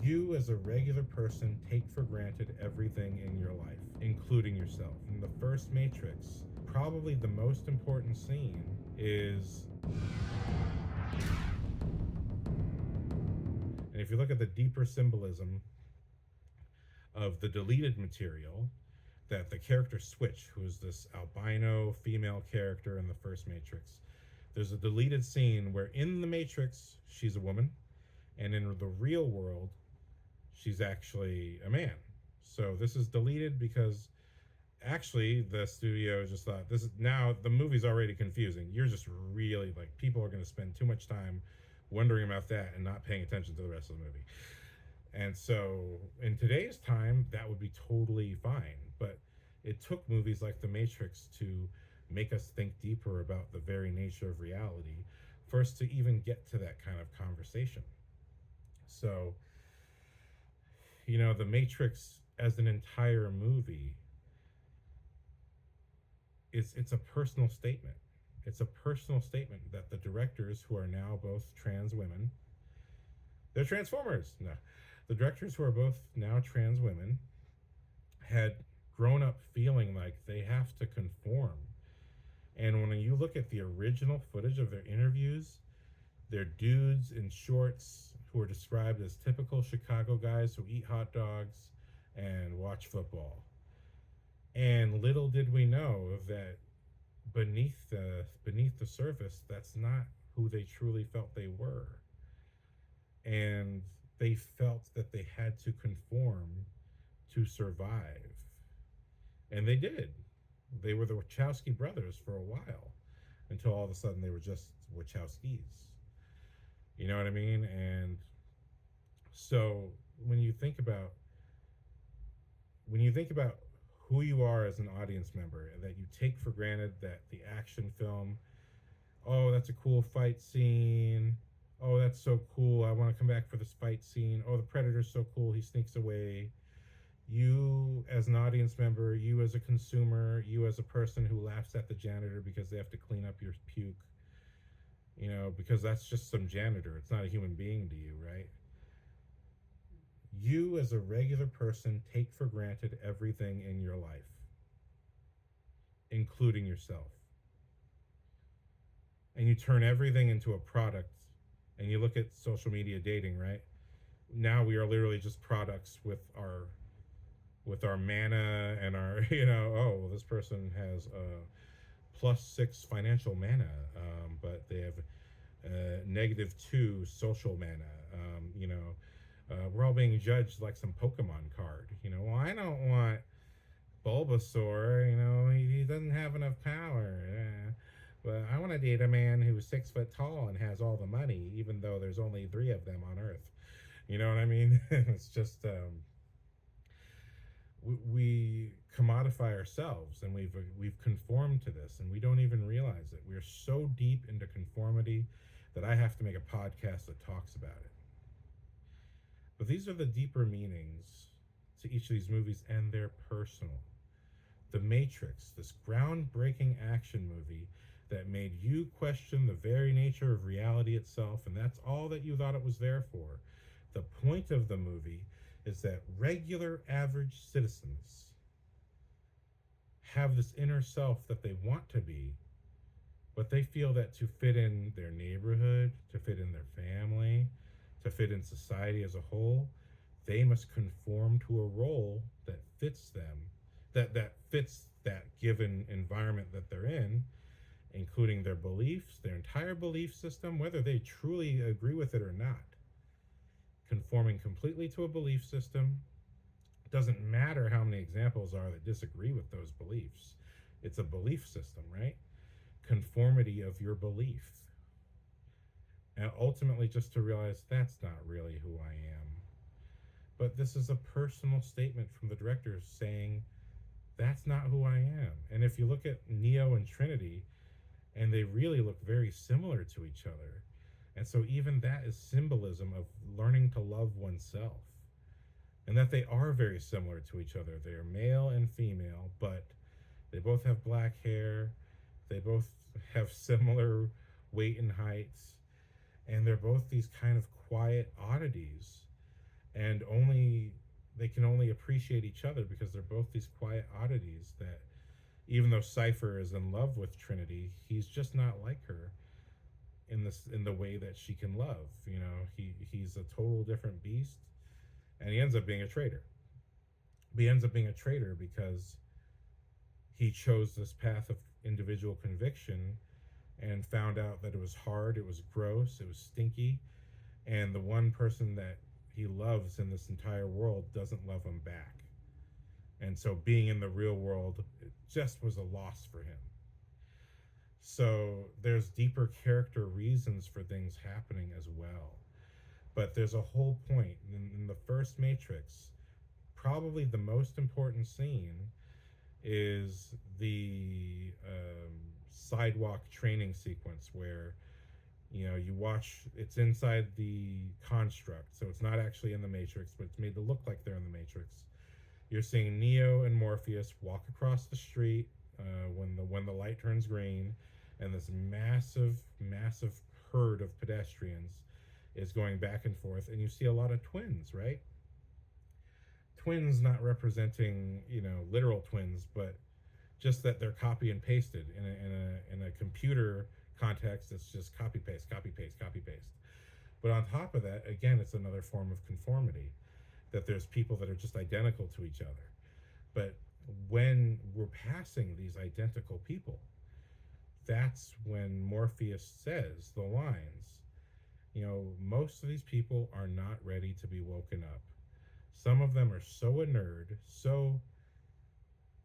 You, as a regular person, take for granted everything in your life, including yourself. In the first Matrix, probably the most important scene is. And if you look at the deeper symbolism of the deleted material, that the character Switch, who is this albino female character in the first Matrix, there's a deleted scene where in the Matrix, she's a woman, and in the real world, she's actually a man. So this is deleted because actually the studio just thought this is now the movie's already confusing. You're just really like people are going to spend too much time wondering about that and not paying attention to the rest of the movie. And so in today's time, that would be totally fine. But it took movies like The Matrix to make us think deeper about the very nature of reality for us to even get to that kind of conversation. So, The Matrix as an entire movie, it's a personal statement. It's a personal statement that the directors, who are now both trans women, they're transformers. No, the directors, who are both now trans women, had grown up feeling like they have to conform. And when you look at the original footage of their interviews, they're dudes in shorts who are described as typical Chicago guys who eat hot dogs and watch football. And little did we know that beneath the surface, that's not who they truly felt they were. And they felt that they had to conform to survive. And they did. They were the Wachowski brothers for a while until all of a sudden they were just Wachowskis. You know what I mean? And so when you think about who you are as an audience member, and that you take for granted that the action film, oh, that's a cool fight scene. Oh, that's so cool. I want to come back for this fight scene. Oh, the Predator's so cool. He sneaks away. You, as an audience member, you as a consumer, you as a person who laughs at the janitor because they have to clean up your puke, because that's just some janitor. It's not a human being to you, right? You, as a regular person, take for granted everything in your life, including yourself. And you turn everything into a product. And you look at social media dating, right? Now we are literally just products with our mana and our, oh, well, this person has a +6 financial mana, but they have -2 social mana. We're all being judged like some Pokemon card. Well, I don't want Bulbasaur. He doesn't have enough power. But I want to date a man who's 6 foot tall and has all the money, even though there's only 3 of them on Earth. You know what I mean? It's just we commodify ourselves, and we've conformed to this, and we don't even realize it. We're so deep into conformity that I have to make a podcast that talks about it. But these are the deeper meanings to each of these movies, and they're personal. The Matrix, this groundbreaking action movie that made you question the very nature of reality itself, and that's all that you thought it was there for. The point of the movie is that regular, average citizens have this inner self that they want to be, but they feel that to fit in their neighborhood, to fit in their family, to fit in society as a whole, they must conform to a role that fits them, that fits that given environment that they're in, including their beliefs, their entire belief system, whether they truly agree with it or not. Conforming completely to a belief system, it doesn't matter how many examples are that disagree with those beliefs. It's a belief system, right? Conformity of your belief. And ultimately just to realize that's not really who I am. But this is a personal statement from the directors saying, that's not who I am. And if you look at Neo and Trinity, and they really look very similar to each other. And so even that is symbolism of learning to love oneself. And that they are very similar to each other. They are male and female, but they both have black hair. They both have similar weight and heights. And they're both these kind of quiet oddities. and only they can only appreciate each other because they're both these quiet oddities that even though Cypher is in love with Trinity, he's just not like her in the way that she can love. You know, he's a total different beast, and he ends up being a traitor. But he ends up being a traitor because he chose this path of individual conviction and found out that it was hard, it was gross, it was stinky, and the one person that he loves in this entire world doesn't love him back. And so being in the real world, it just was a loss for him. So there's deeper character reasons for things happening as well. But there's a whole point in the first Matrix. Probably the most important scene is the sidewalk training sequence where you watch, it's inside the construct, so it's not actually in the Matrix, but it's made to look like they're in the Matrix. You're seeing Neo and Morpheus walk across the street when the light turns green, and this massive herd of pedestrians is going back and forth, and you see a lot of twins, right? Twins not representing literal twins, but just that they're copy and pasted in a computer context. It's just copy paste, copy paste, copy paste. But on top of that, again, it's another form of conformity, that there's people that are just identical to each other. But when we're passing these identical people, that's when Morpheus says the lines, most of these people are not ready to be woken up. Some of them are so inert, so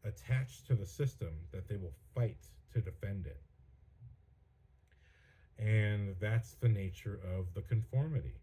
attached to the system that they will fight to defend it. And that's the nature of the conformity.